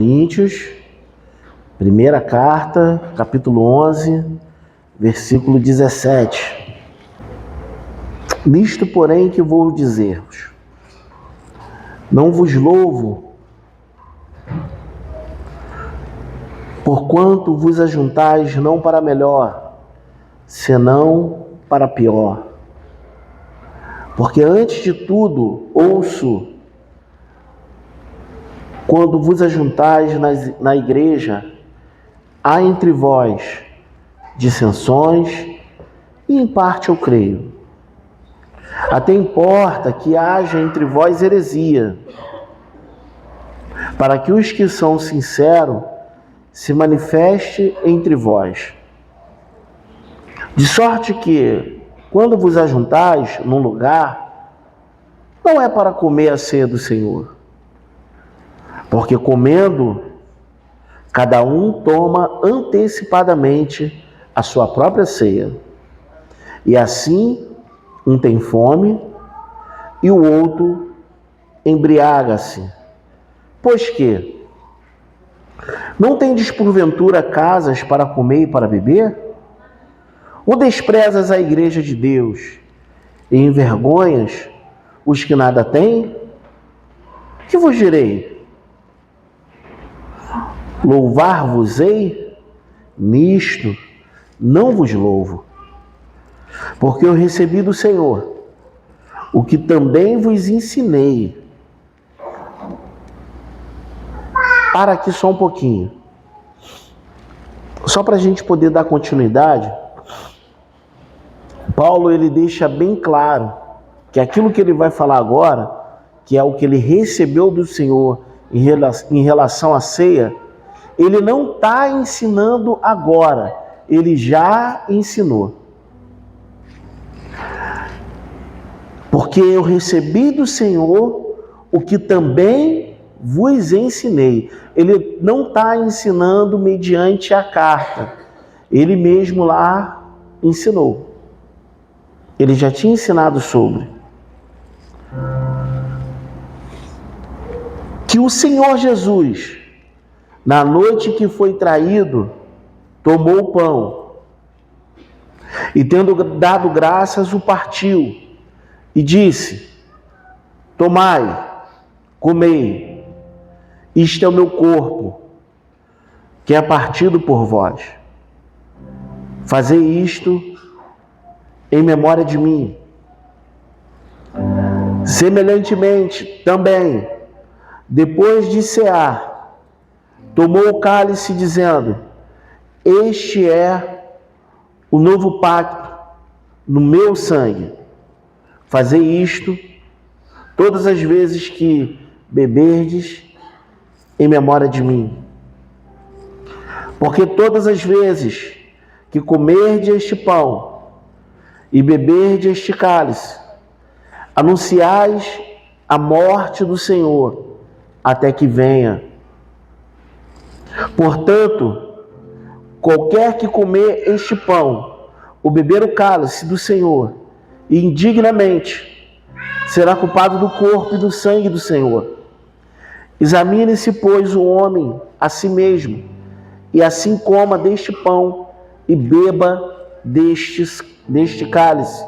Coríntios, primeira carta, capítulo 11, versículo 17. Nisto, porém, que vou dizer-vos: não vos louvo, porquanto vos ajuntais não para melhor, senão para pior. Porque antes de tudo, ouço, quando vos ajuntais na igreja, há entre vós dissensões, e em parte eu creio. Até importa que haja entre vós heresia, para que os que são sinceros se manifeste entre vós. De sorte que, quando vos ajuntais num lugar, não é para comer a ceia do Senhor. Porque comendo, cada um toma antecipadamente a sua própria ceia. E assim, um tem fome e o outro embriaga-se. Pois que não tendes porventura casas para comer e para beber? Ou desprezas a igreja de Deus e envergonhas os que nada têm? Que vos direi? Louvar-vos-ei? Nisto não vos louvo, porque eu recebi do Senhor o que também vos ensinei. Para aqui só um pouquinho, só para a gente poder dar continuidade. Paulo, ele deixa bem claro que aquilo que ele vai falar agora, que é o que ele recebeu do Senhor em relação à ceia, ele não está ensinando agora, ele já ensinou. Porque eu recebi do Senhor o que também vos ensinei. Ele não está ensinando mediante a carta, ele mesmo lá ensinou. Ele já tinha ensinado sobre. Que o Senhor Jesus, na noite que foi traído, tomou o pão e, tendo dado graças, o partiu e disse: tomai, comei, isto é o meu corpo, que é partido por vós. Fazei isto em memória de mim. Semelhantemente, também, depois de cear, tomou o cálice, dizendo: este é o novo pacto no meu sangue. Fazei isto todas as vezes que beberdes em memória de mim. Porque todas as vezes que comerdes este pão e beberdes este cálice, anunciais a morte do Senhor até que venha. Portanto, qualquer que comer este pão ou beber o cálice do Senhor indignamente, será culpado do corpo e do sangue do Senhor. Examine-se, pois, o homem a si mesmo, e assim coma deste pão e beba deste cálice.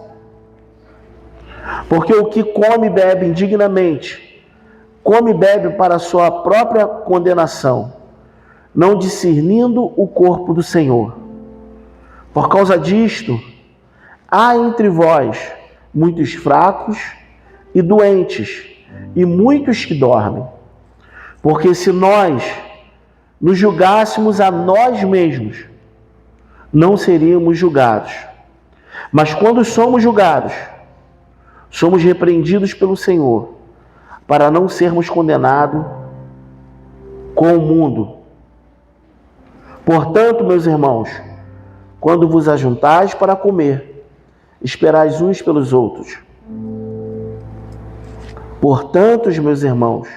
Porque o que come e bebe indignamente, come e bebe para a sua própria condenação, não discernindo o corpo do Senhor. Por causa disto, há entre vós muitos fracos e doentes, e muitos que dormem. Porque se nós nos julgássemos a nós mesmos, não seríamos julgados. Mas quando somos julgados, somos repreendidos pelo Senhor, para não sermos condenados com o mundo. Portanto, meus irmãos, quando vos ajuntais para comer, esperais uns pelos outros. Portanto, meus irmãos,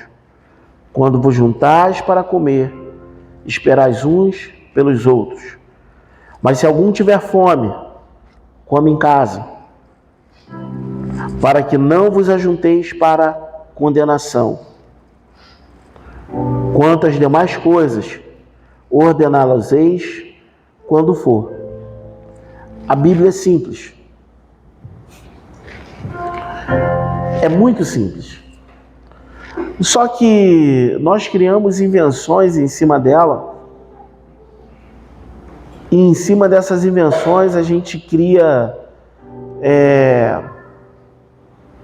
quando vos juntais para comer, esperais uns pelos outros. Mas se algum tiver fome, come em casa, para que não vos ajunteis para condenação. Quanto às demais coisas, ordená-las-eis quando for. A Bíblia é simples. É muito simples. Só que nós criamos invenções em cima dela. E em cima dessas invenções a gente cria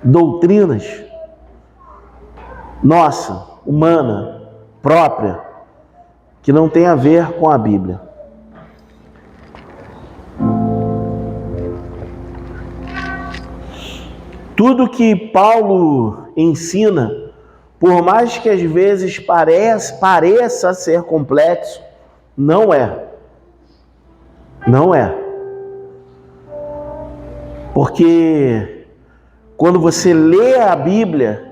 doutrinas nossa, humana, própria, que não tem a ver com a Bíblia. Tudo que Paulo ensina, por mais que às vezes pareça ser complexo, não é. Não é. Porque quando você lê a Bíblia,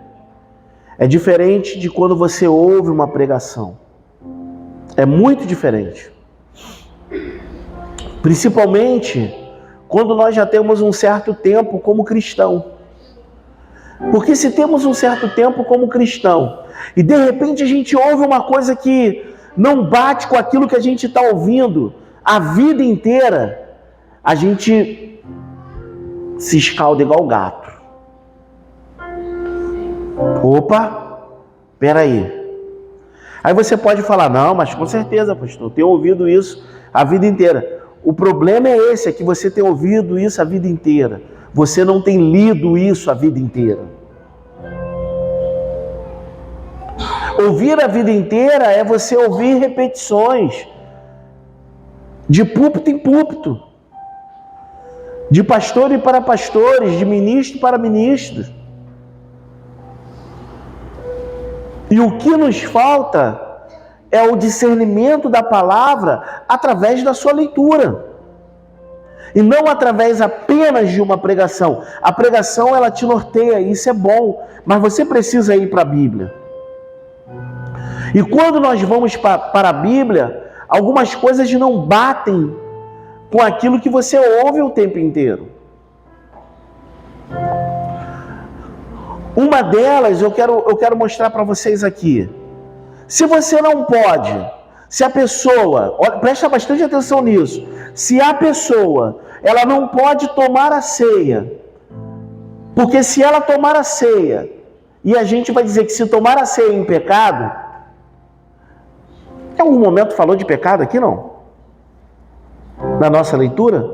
é diferente de quando você ouve uma pregação. É muito diferente. Principalmente quando nós já temos um certo tempo como cristão. Porque se temos um certo tempo como cristão e de repente a gente ouve uma coisa que não bate com aquilo que a gente está ouvindo a vida inteira, a gente se escalda igual gato. Opa, peraí. Aí você pode falar, não, mas com certeza, pastor, eu tenho ouvido isso a vida inteira. O problema é esse, é que você tem ouvido isso a vida inteira. Você não tem lido isso a vida inteira. Ouvir a vida inteira é você ouvir repetições de púlpito em púlpito, de pastores para pastores, de ministro para ministros. E o que nos falta é o discernimento da palavra através da sua leitura. E não através apenas de uma pregação. A pregação, ela te norteia, isso é bom, mas você precisa ir para a Bíblia. E quando nós vamos para a Bíblia, algumas coisas não batem com aquilo que você ouve o tempo inteiro. Uma delas eu quero mostrar para vocês aqui. Se você não pode, se a pessoa, presta bastante atenção nisso, se a pessoa, ela não pode tomar a ceia, porque se ela tomar a ceia, e a gente vai dizer que se tomar a ceia em pecado, em algum momento falou de pecado aqui, não? Na nossa leitura?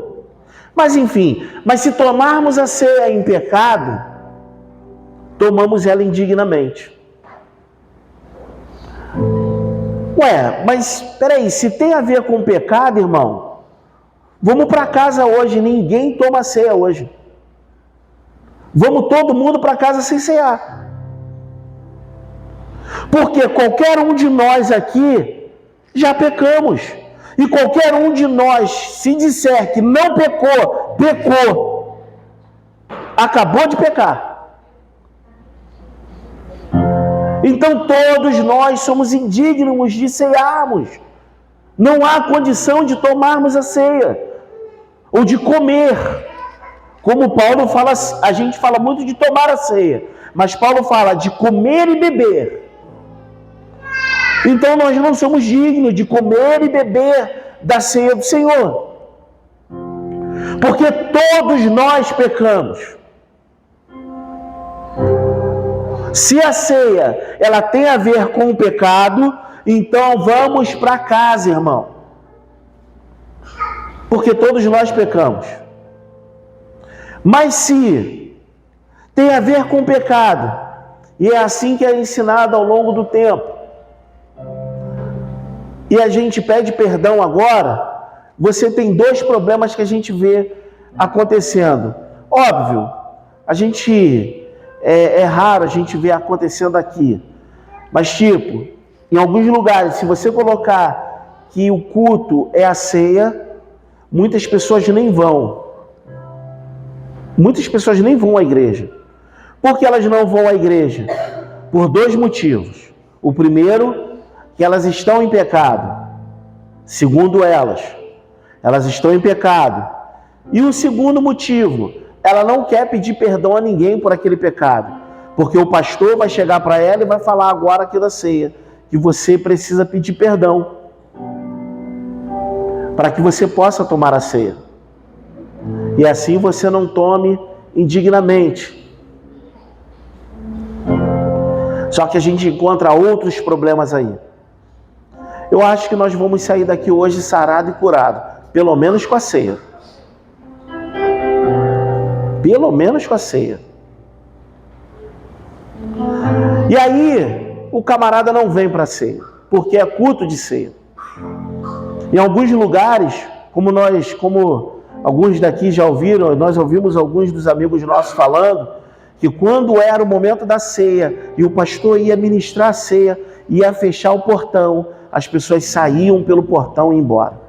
Mas enfim, mas se tomarmos a ceia em pecado, tomamos ela indignamente. Ué, mas peraí, se tem a ver com pecado, irmão, vamos para casa hoje, ninguém toma ceia hoje. Vamos todo mundo para casa sem cear. Porque qualquer um de nós aqui já pecamos. E qualquer um de nós, se disser que não pecou, pecou. Acabou de pecar. Então todos nós somos indignos de cearmos. Não há condição de tomarmos a ceia. Ou de comer. Como Paulo fala, a gente fala muito de tomar a ceia. Mas Paulo fala de comer e beber. Então nós não somos dignos de comer e beber da ceia do Senhor. Porque todos nós pecamos. Se a ceia, ela tem a ver com o pecado, então vamos para casa, irmão. Porque todos nós pecamos. Mas se tem a ver com o pecado, e é assim que é ensinado ao longo do tempo, e a gente pede perdão agora, você tem dois problemas que a gente vê acontecendo. Óbvio, a gente... É raro a gente ver acontecendo aqui. Mas tipo, em alguns lugares, se você colocar que o culto é a ceia, muitas pessoas nem vão. Muitas pessoas nem vão à igreja. Por que elas não vão à igreja? Por dois motivos. O primeiro, que elas estão em pecado. Segundo elas estão em pecado. E o segundo motivo, ela não quer pedir perdão a ninguém por aquele pecado, porque o pastor vai chegar para ela e vai falar agora aqui da ceia, que você precisa pedir perdão para que você possa tomar a ceia. E assim você não tome indignamente. Só que a gente encontra outros problemas aí. Eu acho que nós vamos sair daqui hoje sarado e curado, pelo menos com a ceia. Pelo menos com a ceia. E aí, o camarada não vem para a ceia, porque é culto de ceia. Em alguns lugares, como alguns daqui já ouviram, nós ouvimos alguns dos amigos nossos falando, que quando era o momento da ceia e o pastor ia ministrar a ceia, ia fechar o portão, as pessoas saíam pelo portão e iam embora.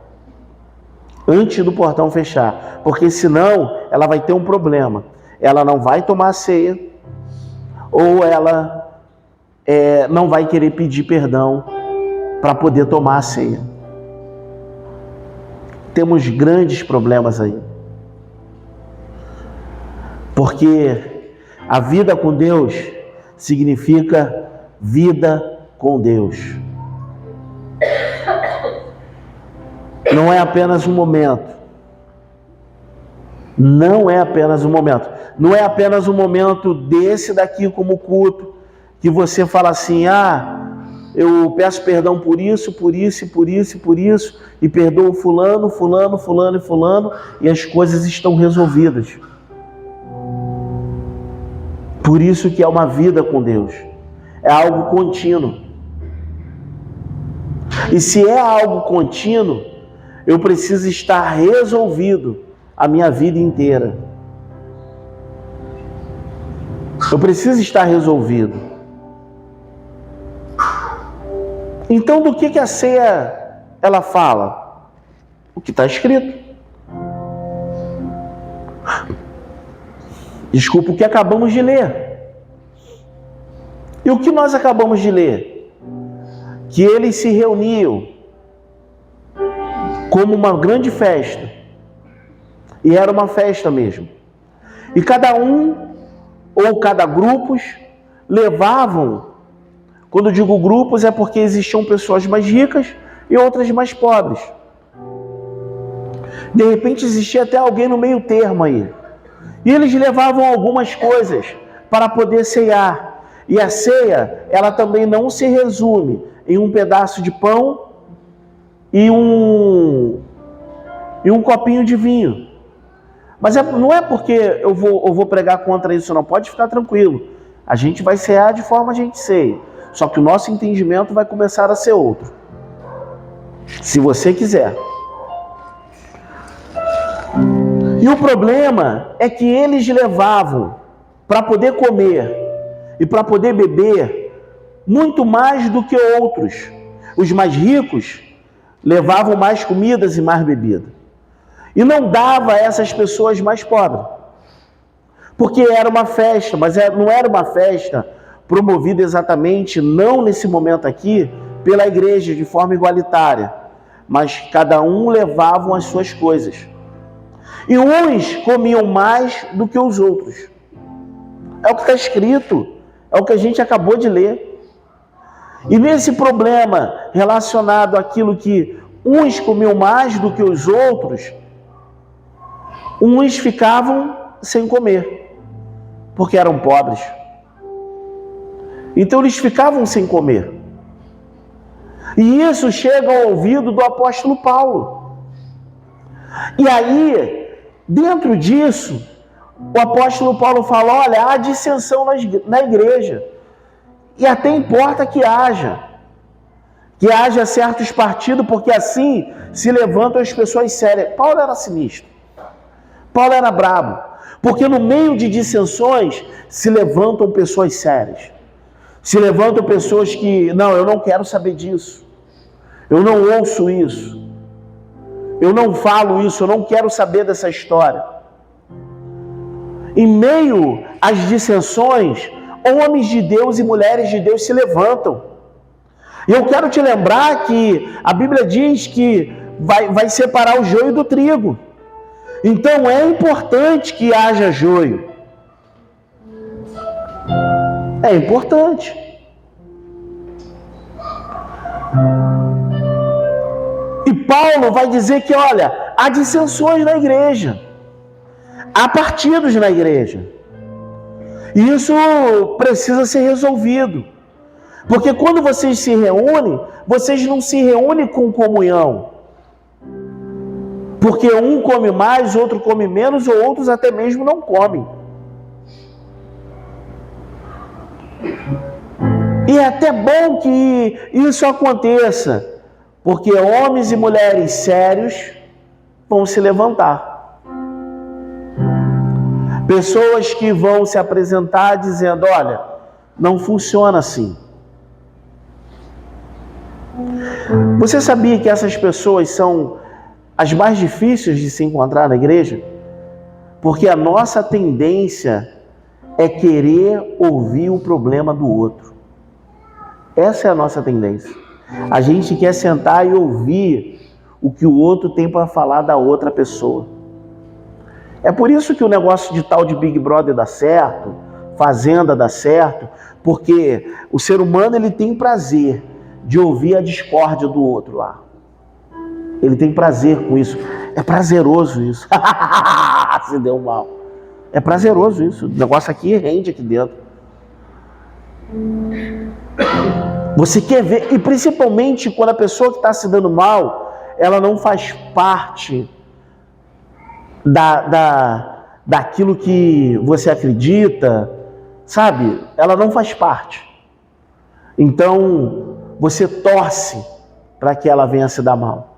Antes do portão fechar, porque senão ela vai ter um problema. Ela não vai tomar a ceia, ou ela não vai querer pedir perdão para poder tomar a ceia. Temos grandes problemas aí. Porque a vida com Deus significa vida com Deus. Não é apenas um momento. Não é apenas um momento. Não é apenas um momento desse daqui como culto, que você fala assim, eu peço perdão por isso, por isso, e por isso, e por isso, e perdoo fulano, fulano, fulano e fulano, e as coisas estão resolvidas. Por isso que é uma vida com Deus. É algo contínuo. E se é algo contínuo, eu preciso estar resolvido a minha vida inteira. Eu preciso estar resolvido. Então, do que a ceia ela fala? O que está escrito. Desculpa, o que acabamos de ler. E o que nós acabamos de ler? Que eles se reuniam como uma grande festa. E era uma festa mesmo. E cada um, ou cada grupos, levavam, quando eu digo grupos é porque existiam pessoas mais ricas e outras mais pobres. De repente existia até alguém no meio termo aí. E eles levavam algumas coisas para poder ceiar. E a ceia, ela também não se resume em um pedaço de pão e um copinho de vinho. Mas não é porque eu vou pregar contra isso, não. Pode ficar tranquilo. A gente vai cear de forma a gente ceia. Só que o nosso entendimento vai começar a ser outro. Se você quiser. E o problema é que eles levavam para poder comer e para poder beber muito mais do que outros. Os mais ricos levavam mais comidas e mais bebida. E não dava a essas pessoas mais pobres. Porque era uma festa, mas não era uma festa promovida exatamente, não nesse momento aqui, pela igreja de forma igualitária. Mas cada um levavam as suas coisas. E uns comiam mais do que os outros. É o que está escrito. É o que a gente acabou de ler. E nesse problema relacionado àquilo que uns comiam mais do que os outros, uns ficavam sem comer, porque eram pobres. Então eles ficavam sem comer. E isso chega ao ouvido do apóstolo Paulo. E aí, dentro disso, o apóstolo Paulo fala, olha, há dissensão na igreja. E até importa que haja certos partidos, porque assim se levantam as pessoas sérias. Paulo era sinistro. Paulo era brabo. Porque no meio de dissensões se levantam pessoas sérias. Se levantam pessoas que, não, eu não quero saber disso. Eu não ouço isso. Eu não falo isso, eu não quero saber dessa história. Em meio às dissensões, homens de Deus e mulheres de Deus se levantam. E eu quero te lembrar que a Bíblia diz que vai separar o joio do trigo. Então é importante que haja joio. É importante. E Paulo vai dizer que, olha, há dissensões na igreja, há partidos na igreja. E isso precisa ser resolvido. Porque quando vocês se reúnem, vocês não se reúnem com comunhão. Porque um come mais, outro come menos, ou outros até mesmo não comem. E é até bom que isso aconteça, porque homens e mulheres sérios vão se levantar. Pessoas que vão se apresentar dizendo, olha, não funciona assim. Você sabia que essas pessoas são as mais difíceis de se encontrar na igreja? Porque a nossa tendência é querer ouvir o problema do outro. Essa é a nossa tendência. A gente quer sentar e ouvir o que o outro tem para falar da outra pessoa. É por isso que o negócio de tal de Big Brother dá certo, Fazenda dá certo, porque o ser humano ele tem prazer de ouvir a discórdia do outro lá. Ele tem prazer com isso. É prazeroso isso. Se deu mal. É prazeroso isso. O negócio aqui rende aqui dentro. Você quer ver, e principalmente quando a pessoa que está se dando mal, ela não faz parte daquilo que você acredita, sabe? Ela não faz parte. Então, você torce para que ela venha se dar mal.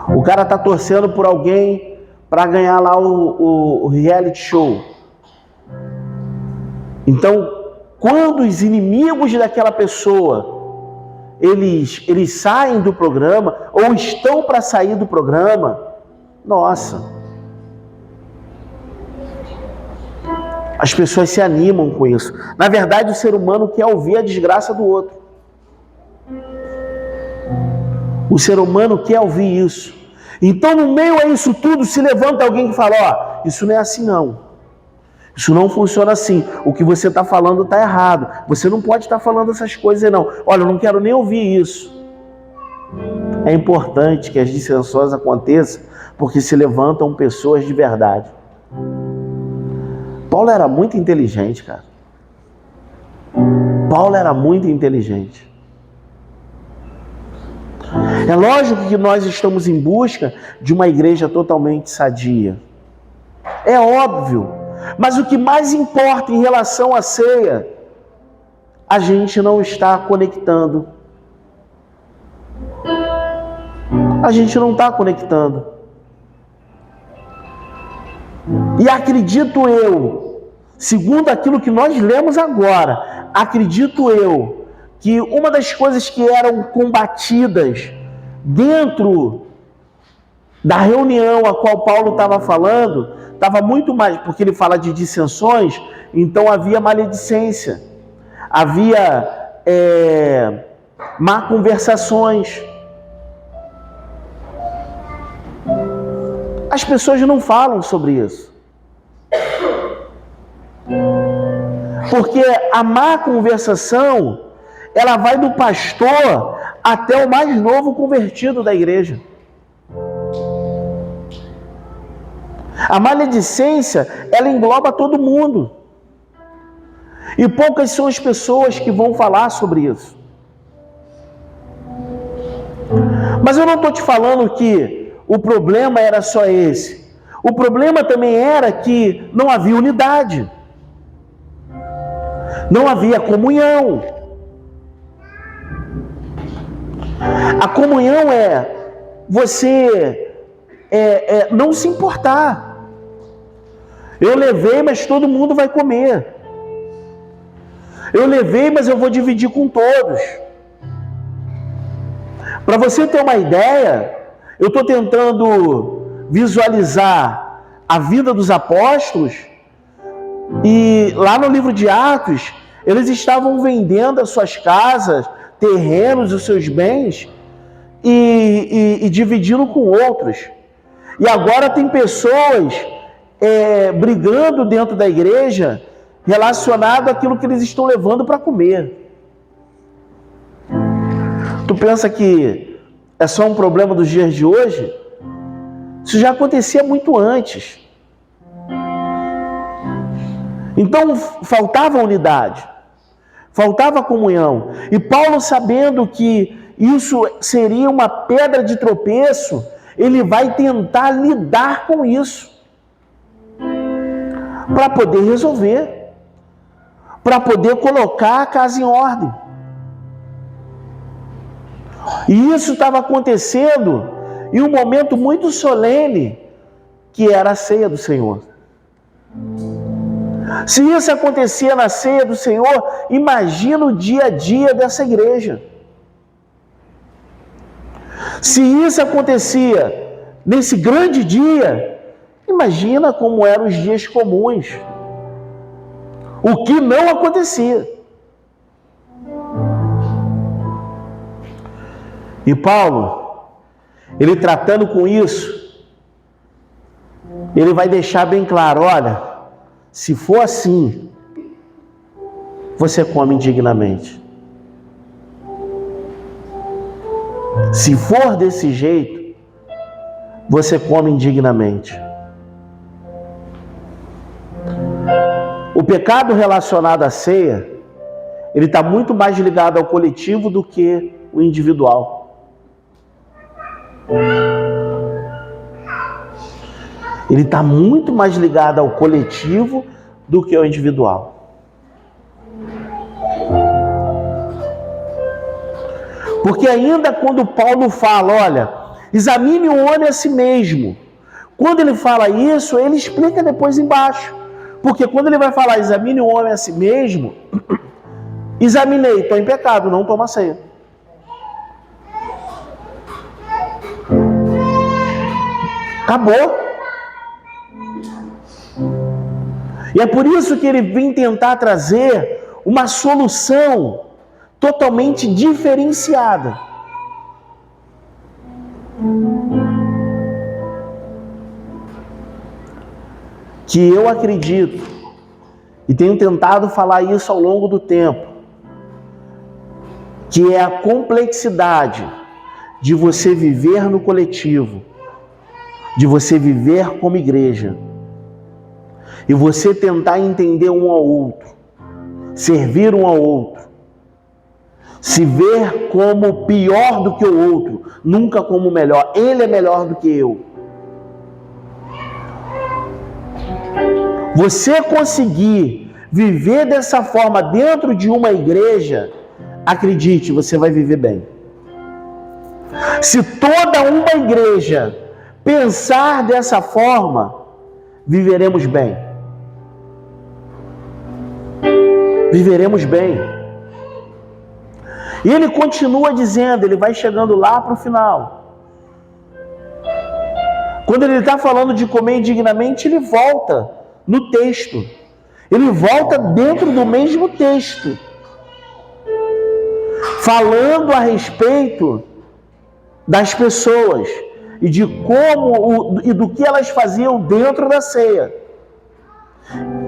O cara está torcendo por alguém para ganhar lá o reality show. Então, quando os inimigos daquela pessoa, eles saem do programa, ou estão para sair do programa, nossa, as pessoas se animam com isso. Na verdade, o ser humano quer ouvir a desgraça do outro. O ser humano quer ouvir isso. Então, no meio a isso tudo, se levanta alguém que fala, ó, isso não é assim não. Isso não funciona assim. O que você está falando está errado. Você não pode estar falando essas coisas não. Olha, eu não quero nem ouvir isso. É importante que as dissensões aconteçam, porque se levantam pessoas de verdade. Paulo era muito inteligente, cara. Paulo era muito inteligente. É lógico que nós estamos em busca de uma igreja totalmente sadia. É óbvio. Mas o que mais importa em relação à ceia, a gente não está conectando. A gente não está conectando. E acredito eu, segundo aquilo que nós lemos agora, acredito eu que uma das coisas que eram combatidas dentro da reunião a qual Paulo estava falando, estava muito mais, porque ele fala de dissensões, então havia maledicência, havia má conversações. As pessoas não falam sobre isso. Porque a má conversação, ela vai do pastor até o mais novo convertido da igreja. A maledicência, ela engloba todo mundo. E poucas são as pessoas que vão falar sobre isso. Mas eu não estou te falando que o problema era só esse. O problema também era que não havia unidade. Não havia comunhão. A comunhão é você não se importar. Eu levei, mas todo mundo vai comer. Eu levei, mas eu vou dividir com todos. Para você ter uma ideia, eu estou tentando visualizar a vida dos apóstolos, e lá no livro de Atos, eles estavam vendendo as suas casas, terrenos, os seus bens, e dividindo com outros. E agora tem pessoas brigando dentro da igreja relacionado àquilo que eles estão levando para comer. Tu pensa que é só um problema dos dias de hoje? Isso já acontecia muito antes. Então faltava unidade, faltava comunhão. E Paulo, sabendo que isso seria uma pedra de tropeço, ele vai tentar lidar com isso para poder resolver, para poder colocar a casa em ordem. E isso estava acontecendo em um momento muito solene, que era a ceia do Senhor. Se isso acontecia na ceia do Senhor, imagina o dia a dia dessa igreja. Se isso acontecia nesse grande dia, imagina como eram os dias comuns. O que não acontecia. E Paulo, ele tratando com isso, ele vai deixar bem claro, olha, se for assim, você come indignamente. Se for desse jeito, você come indignamente. O pecado relacionado à ceia, ele está muito mais ligado ao coletivo do que o individual. Ele está muito mais ligado ao coletivo do que ao individual. Porque ainda quando Paulo fala, olha, examine o homem a si mesmo. Quando ele fala isso, ele explica depois embaixo. Porque quando ele vai falar, examine o homem a si mesmo, examinei, estou em pecado, não toma ceia. Acabou. E é por isso que ele vem tentar trazer uma solução totalmente diferenciada. Que eu acredito, e tenho tentado falar isso ao longo do tempo, que é a complexidade de você viver no coletivo, de você viver como igreja, e você tentar entender um ao outro, servir um ao outro, se ver como pior do que o outro, nunca como melhor. Ele é melhor do que eu. Você conseguir viver dessa forma dentro de uma igreja, acredite, você vai viver bem. Se toda uma igreja pensar dessa forma, viveremos bem. Viveremos bem. E ele continua dizendo, ele vai chegando lá para o final. Quando ele está falando de comer indignamente, ele volta no texto. Ele volta dentro do mesmo texto, falando a respeito das pessoas e de como e do que elas faziam dentro da ceia.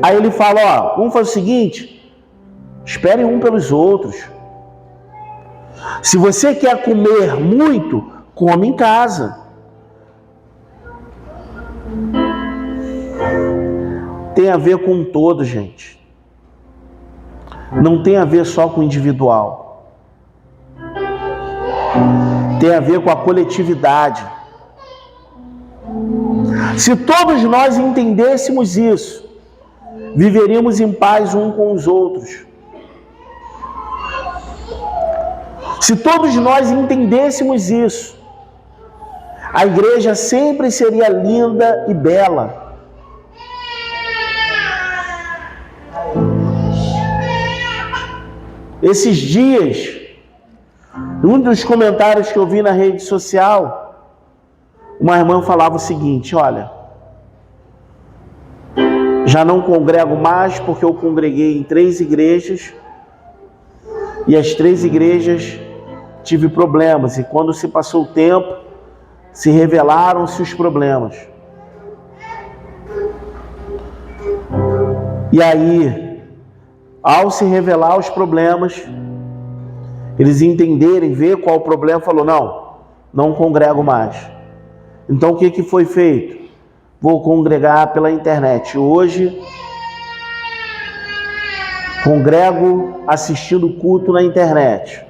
Aí ele fala, ó, vamos fazer o seguinte, esperem um pelos outros. Se você quer comer muito, come em casa. Tem a ver com todo, gente. Não tem a ver só com o individual. Tem a ver com a coletividade. Se todos nós entendêssemos isso, viveríamos em paz uns com os outros. Se todos nós entendêssemos isso, a igreja sempre seria linda e bela. Esses dias, um dos comentários que eu vi na rede social, uma irmã falava o seguinte, olha, já não congrego mais porque eu congreguei em 3 igrejas e as 3 igrejas tive problemas e quando se passou o tempo, se revelaram-se os problemas. E aí, ao se revelar os problemas, Eles entenderem, ver qual o problema, falou, não congrego mais. Então o que foi feito? Vou congregar pela internet. Hoje, congrego assistindo culto na internet.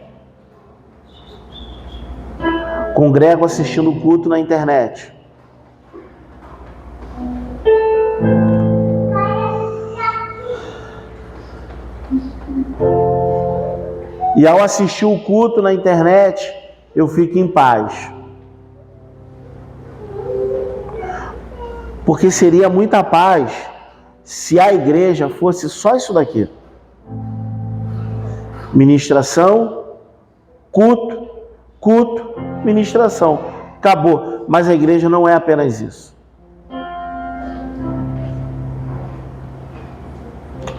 Congrego assistindo culto na internet. E ao assistir o culto na internet, eu fico em paz. Porque seria muita paz se a igreja fosse só isso daqui. Ministração, culto, ministração. Acabou. Mas a igreja não é apenas isso.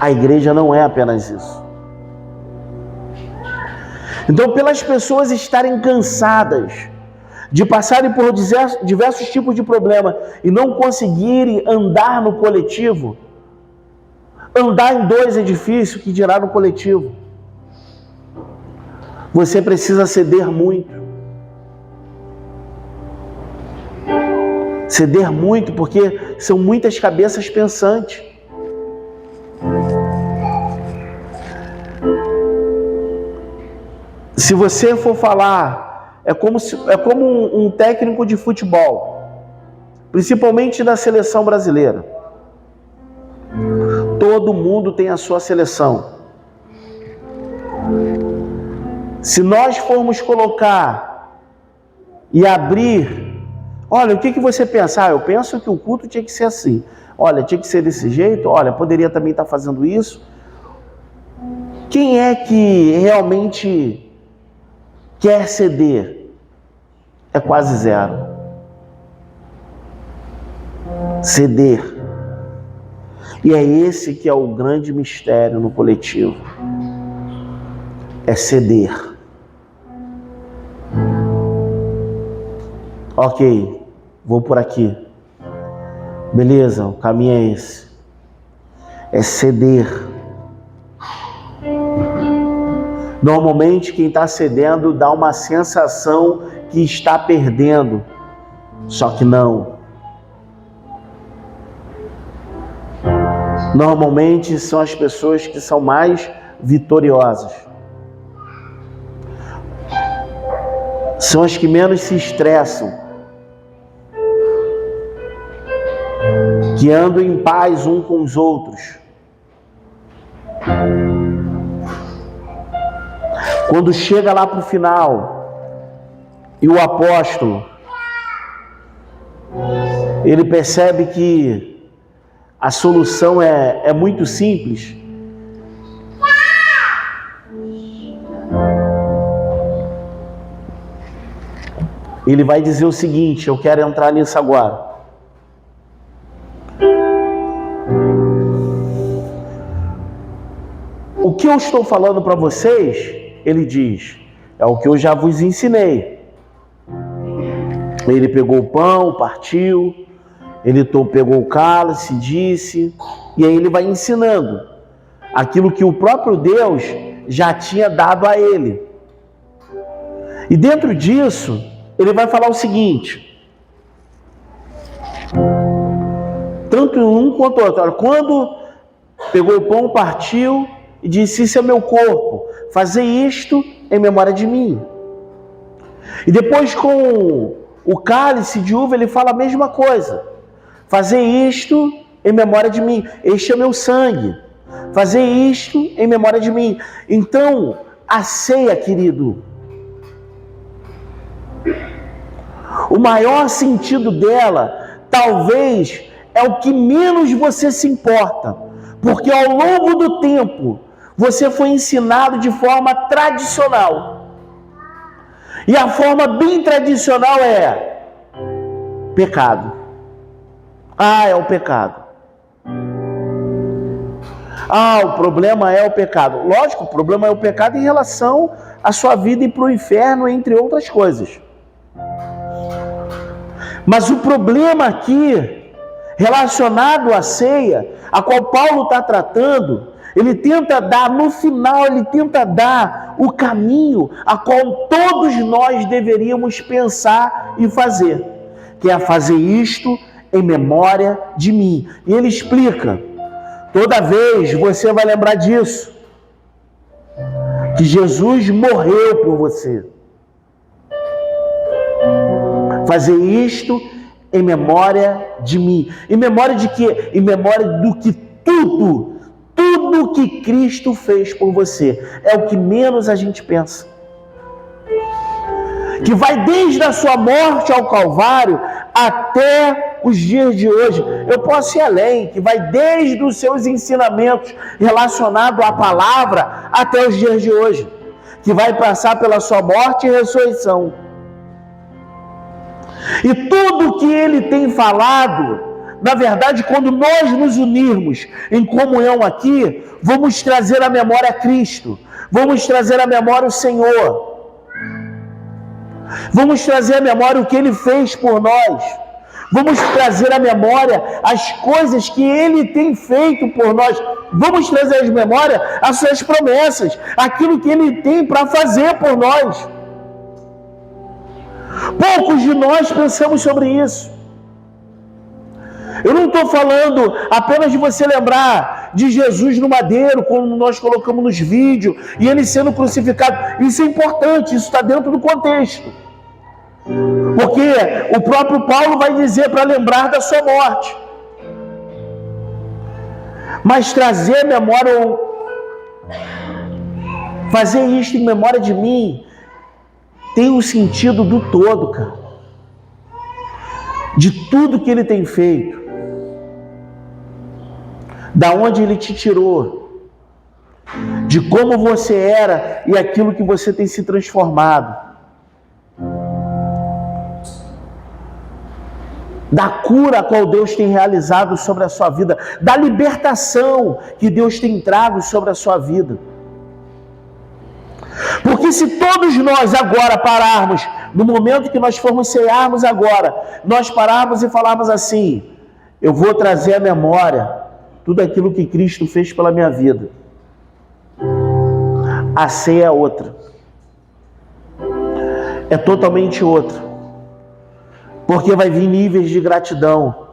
A igreja não é apenas isso. Então, pelas pessoas estarem cansadas de passarem por diversos tipos de problema e não conseguirem andar no coletivo, andar em dois é difícil, que dirá no coletivo. Você precisa ceder muito. Ceder muito, porque são muitas cabeças pensantes. Se você for falar, é como um técnico de futebol, principalmente da seleção brasileira. Todo mundo tem a sua seleção. Se nós formos colocar e abrir, olha, o que você pensa? Eu penso que o culto tinha que ser assim. Olha, tinha que ser desse jeito. Olha, poderia também estar fazendo isso. Quem é que realmente quer ceder? É quase zero. Ceder. E é esse que é o grande mistério no coletivo. É ceder. Ok, vou por aqui. Beleza, o caminho é esse. É ceder. Normalmente quem está cedendo dá uma sensação que está perdendo. Só que não. Normalmente são as pessoas que são mais vitoriosas. São as que menos se estressam. Que andam em paz uns com os outros. Quando chega lá para o final e o apóstolo, ele percebe que a solução é muito simples. Ele vai dizer o seguinte, eu quero entrar nisso agora. O que eu estou falando para vocês, ele diz, é o que eu já vos ensinei. Ele pegou o pão, partiu, ele pegou o cálice, disse, e aí ele vai ensinando aquilo que o próprio Deus já tinha dado a ele. E dentro disso, ele vai falar o seguinte, tanto um quanto o outro. Quando pegou o pão, partiu e disse, isso é meu corpo, fazei isto em memória de mim. E depois com o cálice de uva ele fala a mesma coisa, fazei isto em memória de mim, este é meu sangue, fazei isto em memória de mim. Então, a ceia, querido, o maior sentido dela, talvez, é o que menos você se importa, porque ao longo do tempo, você foi ensinado de forma tradicional. E a forma bem tradicional é pecado. Ah, é o pecado. Ah, o problema é o pecado. Lógico, o problema é o pecado em relação à sua vida e para o inferno, entre outras coisas. Mas o problema aqui, relacionado à ceia, a qual Paulo está tratando, ele tenta dar, no final, ele tenta dar o caminho a qual todos nós deveríamos pensar e fazer, que é fazer isto em memória de mim. E ele explica, toda vez você vai lembrar disso, que Jesus morreu por você. Fazer isto em memória de mim. Em memória de quê? Em memória do que tudo que Cristo fez por você. É o que menos a gente pensa. Que vai desde a sua morte ao Calvário até os dias de hoje. Eu posso ir além, que vai desde os seus ensinamentos relacionados à palavra até os dias de hoje. Que vai passar pela sua morte e ressurreição. E tudo que ele tem falado, na verdade, quando nós nos unirmos em comunhão aqui, vamos trazer à memória a Cristo, vamos trazer à memória o Senhor, vamos trazer à memória o que ele fez por nós, vamos trazer à memória as coisas que ele tem feito por nós, vamos trazer à memória as suas promessas, aquilo que ele tem para fazer por nós. Poucos de nós pensamos sobre isso. Eu não estou falando apenas de você lembrar de Jesus no madeiro, como nós colocamos nos vídeos, e ele sendo crucificado. Isso é importante, isso está dentro do contexto. Porque o próprio Paulo vai dizer para lembrar da sua morte. Mas trazer memória, fazer isto em memória de mim, tem o sentido do todo, cara. De tudo que ele tem feito. Da onde ele te tirou. De como você era e aquilo que você tem se transformado. Da cura a qual Deus tem realizado sobre a sua vida. Da libertação que Deus tem trago sobre a sua vida. Porque se todos nós agora pararmos, no momento que nós formos cearmos agora, nós pararmos e falarmos assim, eu vou trazer à memória tudo aquilo que Cristo fez pela minha vida. A ceia é outra. É totalmente outra. Porque vai vir níveis de gratidão,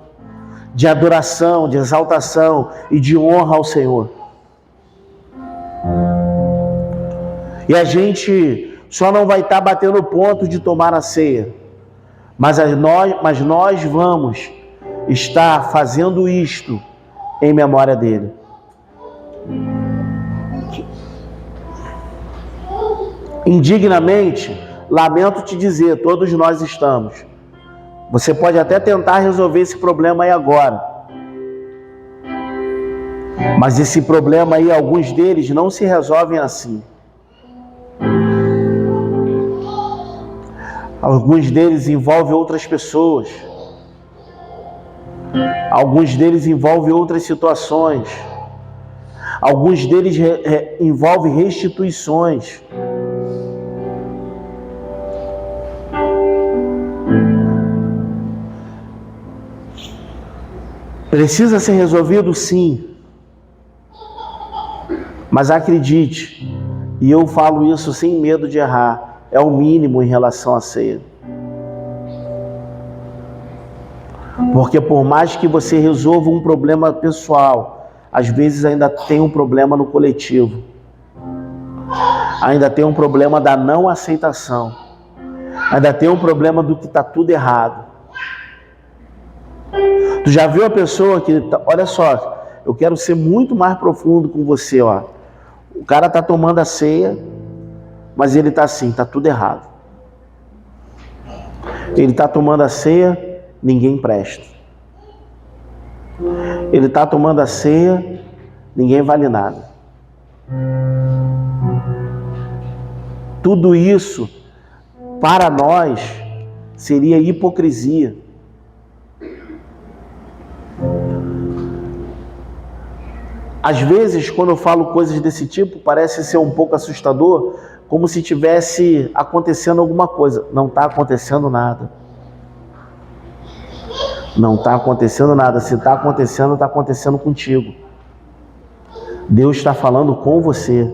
de adoração, de exaltação e de honra ao Senhor. E a gente só não vai estar batendo ponto de tomar a ceia. Mas nós vamos estar fazendo isto em memória dele. Indignamente, lamento te dizer, todos nós estamos. Você pode até tentar resolver esse problema aí agora. Mas esse problema aí, alguns deles não se resolvem assim. Alguns deles envolvem outras pessoas. Alguns deles envolvem outras situações. Alguns deles envolvem restituições. Precisa ser resolvido, sim. Mas acredite, e eu falo isso sem medo de errar, é o mínimo em relação à ceia. Porque por mais que você resolva um problema pessoal, às vezes ainda tem um problema no coletivo. Ainda tem um problema da não aceitação. Ainda tem um problema do que está tudo errado. Tu já viu a pessoa que... Olha só, eu quero ser muito mais profundo com você, ó. O cara está tomando a ceia, mas ele está assim, está tudo errado. Ele está tomando a ceia, ninguém presta. Ele está tomando a ceia, ninguém vale nada. Tudo isso, para nós, seria hipocrisia. Às vezes, quando eu falo coisas desse tipo, parece ser um pouco assustador, como se tivesse acontecendo alguma coisa. Não está acontecendo nada. Não está acontecendo nada. Se está acontecendo contigo. Deus está falando com você.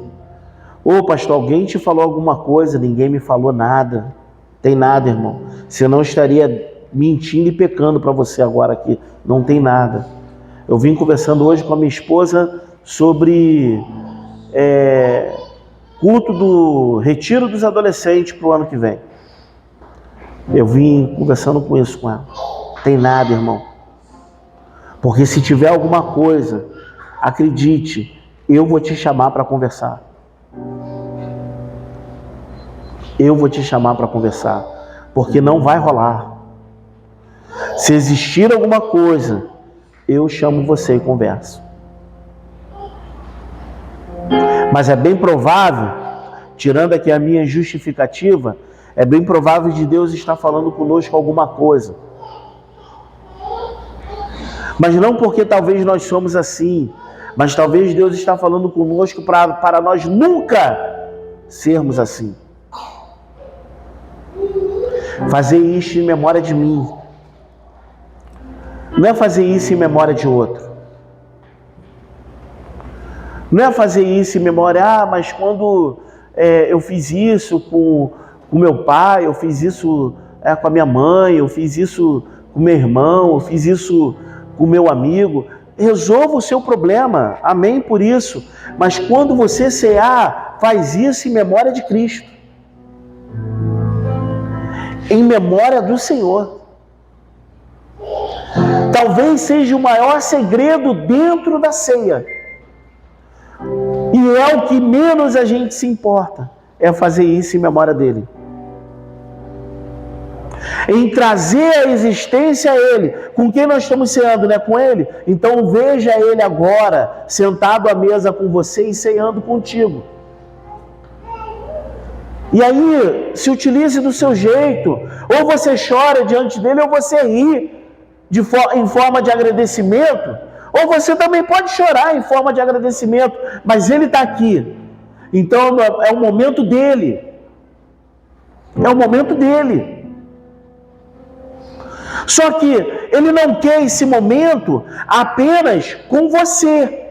Ô pastor, alguém te falou alguma coisa? Ninguém me falou nada. Tem nada, irmão. Senão eu estaria mentindo e pecando para você agora aqui. Não tem nada. Eu vim conversando hoje com a minha esposa sobre culto do retiro dos adolescentes para o ano que vem. Eu vim conversando com isso com ela. Tem nada, irmão. Porque se tiver alguma coisa, acredite, eu vou te chamar para conversar. Eu vou te chamar para conversar. Porque não vai rolar. Se existir alguma coisa, eu chamo você e converso. Mas é bem provável, tirando aqui a minha justificativa, é bem provável de Deus estar falando conosco alguma coisa. Mas não porque talvez nós somos assim, mas talvez Deus está falando conosco para nós nunca sermos assim. Fazer isso em memória de mim. Não é fazer isso em memória de outro. Não é fazer isso em memória, mas quando eu fiz isso com meu pai, eu fiz isso com a minha mãe, eu fiz isso com meu irmão, eu fiz isso com meu amigo. Resolva o seu problema, amém por isso. Mas quando você cear, faz isso em memória de Cristo. Em memória do Senhor. Talvez seja o maior segredo dentro da ceia. E é o que menos a gente se importa, é fazer isso em memória dele. Em trazer a existência a ele. Com quem nós estamos ceando, né? Com ele. Então veja ele agora, sentado à mesa com você e ceando contigo. E aí, se utilize do seu jeito. Ou você chora diante dele, ou você ri em forma de agradecimento. Ou você também pode chorar em forma de agradecimento. Mas ele está aqui. Então é o momento dele. É o momento dele. Só que ele não quer esse momento apenas com você.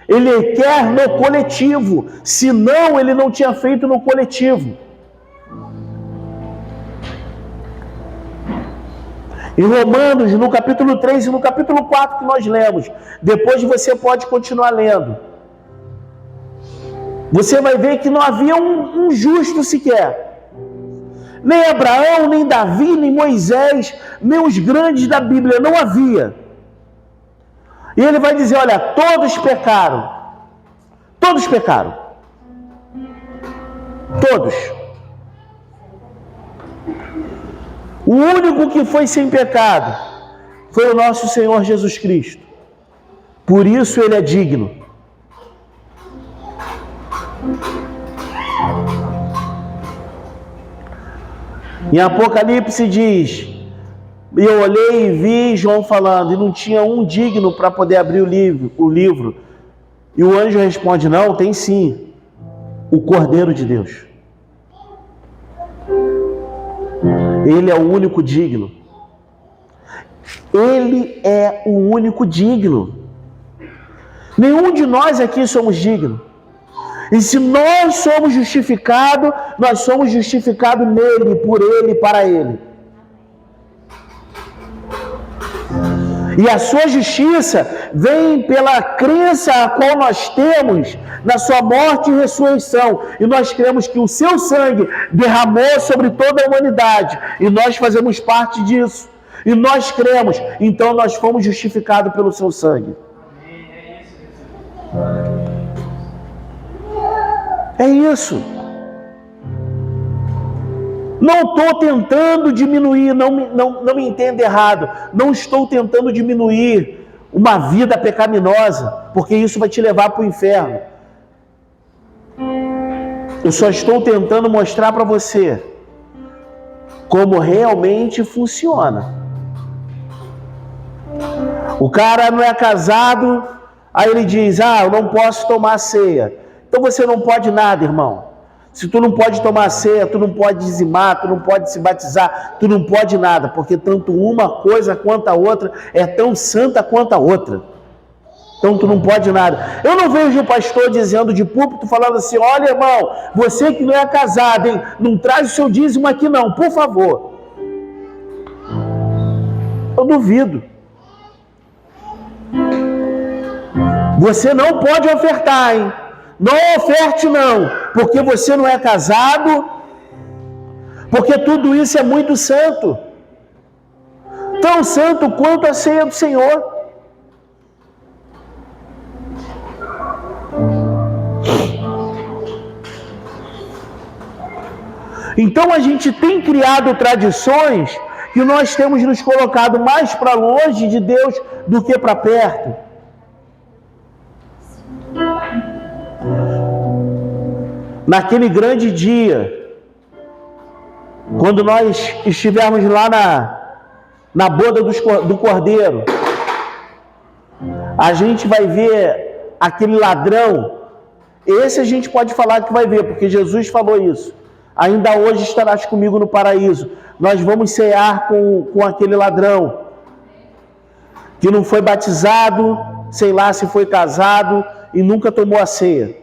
Ele quer no coletivo. Senão ele não tinha feito no coletivo. Em Romanos, no capítulo 3 e no capítulo 4 que nós lemos, depois você pode continuar lendo. Você vai ver que não havia um justo sequer. Nem Abraão, nem Davi, nem Moisés, nem os grandes da Bíblia, não havia. E ele vai dizer, olha, todos pecaram. Todos pecaram. Todos. O único que foi sem pecado foi o nosso Senhor Jesus Cristo. Por isso ele é digno. Em Apocalipse diz, e eu olhei e vi João falando, e não tinha um digno para poder abrir o livro. E o anjo responde, não, tem sim, o Cordeiro de Deus. Ele é o único digno. Ele é o único digno. Nenhum de nós aqui somos dignos. E se nós somos justificados, nós somos justificados nele, por ele e para ele. E a sua justiça vem pela crença a qual nós temos na sua morte e ressurreição. E nós cremos que o seu sangue derramou sobre toda a humanidade. E nós fazemos parte disso. E nós cremos. Então nós fomos justificados pelo seu sangue. É isso. Não estou tentando diminuir, não me entenda errado. Não estou tentando diminuir uma vida pecaminosa, porque isso vai te levar para o inferno. Eu só estou tentando mostrar para você como realmente funciona. O cara não é casado, aí ele diz, eu não posso tomar ceia. Então você não pode nada, irmão. Se tu não pode tomar ceia, tu não pode dizimar, tu não pode se batizar, tu não pode nada, porque tanto uma coisa quanto a outra é tão santa quanto a outra. Então tu não pode nada. Eu não vejo o pastor dizendo de púlpito, falando assim: olha, irmão, você que não é casado, hein, não traz o seu dízimo aqui não, por favor. Eu duvido. Você não pode ofertar, hein? Não oferte não, porque você não é casado, porque tudo isso é muito santo. Tão santo quanto a ceia do Senhor. Então a gente tem criado tradições que nós temos nos colocado mais para longe de Deus do que para perto. Naquele grande dia, quando nós estivermos lá na boda do Cordeiro, a gente vai ver aquele ladrão. Esse a gente pode falar que vai ver, porque Jesus falou isso. Ainda hoje estarás comigo no paraíso. Nós vamos cear com aquele ladrão que não foi batizado, sei lá se foi casado e nunca tomou a ceia.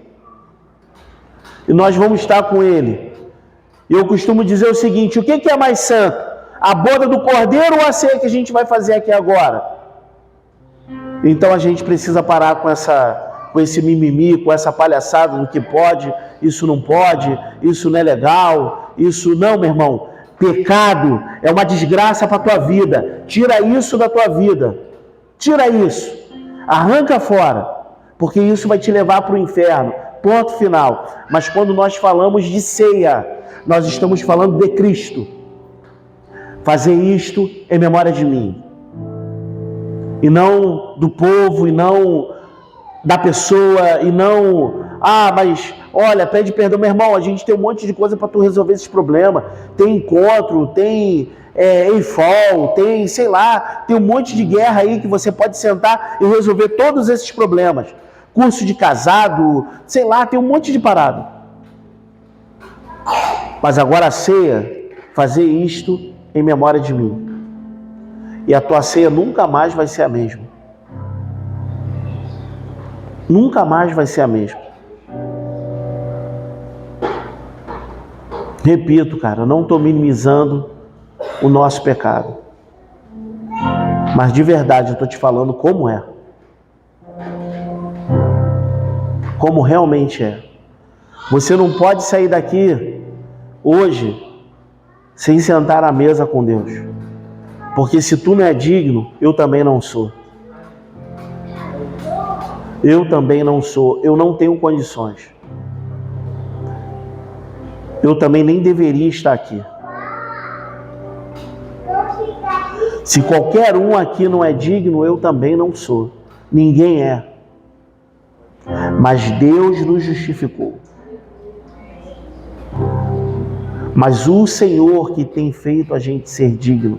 E nós vamos estar com ele. Eu costumo dizer o seguinte: o que é mais santo? A boda do Cordeiro ou a ceia que a gente vai fazer aqui agora? Então a gente precisa parar com esse mimimi, com essa palhaçada do que pode, isso não pode, isso não é legal, isso não, meu irmão. Pecado é uma desgraça para a tua vida. Tira isso da tua vida. Tira isso. Arranca fora. Porque isso vai te levar para o inferno. Ponto final. Mas quando nós falamos de ceia, nós estamos falando de Cristo. Fazer isto em memória de mim. E não do povo, e não da pessoa, e não... mas olha, pede perdão, meu irmão, a gente tem um monte de coisa para tu resolver esses problemas. Tem encontro, tem EIFOL, tem, sei lá, tem um monte de guerra aí que você pode sentar e resolver todos esses problemas. Curso de casado, sei lá, tem um monte de parada. Mas agora a ceia, fazer isto em memória de mim. E a tua ceia nunca mais vai ser a mesma. Nunca mais vai ser a mesma. Repito, cara, eu não estou minimizando o nosso pecado. Mas de verdade eu estou te falando como é. Como realmente é. Você não pode sair daqui hoje sem sentar à mesa com Deus. Porque se tu não é digno, eu também não sou. Eu também não sou. Eu não tenho condições. Eu também nem deveria estar aqui. Se qualquer um aqui não é digno, eu também não sou. Ninguém é. Mas Deus nos justificou. Mas o Senhor que tem feito a gente ser digno.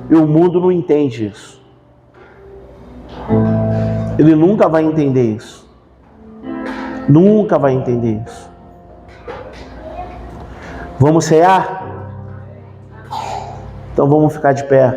E o mundo não entende isso. Ele nunca vai entender isso. Nunca vai entender isso. Vamos cear? Então vamos ficar de pé.